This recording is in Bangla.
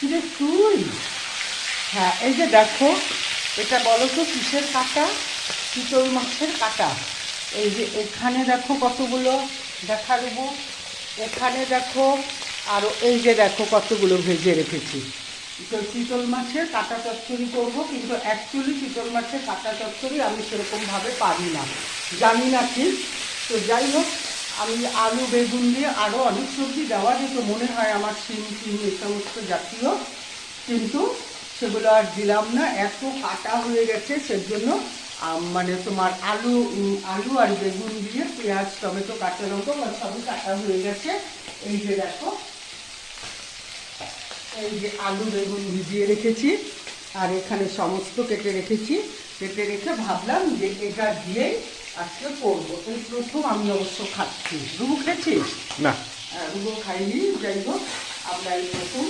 কিরে তুই? হ্যাঁ, এই যে দেখো, এটা বলো তো কিসের কাঁটা? চিতল মাছের কাঁটা। এই যে এখানে দেখো কতগুলো, দেখা দেবো। এখানে দেখো, আরও এই যে দেখো কতগুলো ভেজে রেখেছি। তো চিতল মাছের কাঁটা চচ্চড়ি করবো, কিন্তু অ্যাকচুয়ালি চিতল মাছের কাঁটা চচ্চড়ি আমি সেরকমভাবে পারি না, জানি না ঠিক। তো যাই হোক, আমি আলু বেগুন দিয়ে আরও অনেক সবজি দেওয়া যেত মনে হয় আমার, শিম টিম এই সমস্ত জাতীয়, কিন্তু সেগুলো আর দিলাম না, এত কাটা হয়ে গেছে। সেজন্য মানে তোমার আলু আর বেগুন দিয়ে, পেঁয়াজ টমেটো কাঁচা লঙ্কা সবই কাটা হয়ে গেছে। এই যে দেখো, এই যে আলু বেগুন ভিজিয়ে রেখেছি, আর এখানে সমস্ত কেটে রেখেছি। কেটে রেখে ভাবলাম যে এটা দিয়েই আজকে করবো। এই প্রথম আমি অবশ্য খাচ্ছি। রুবু খেয়েছিস? না। রুবু খাইনি, যাই হোক আমরা এই প্রথম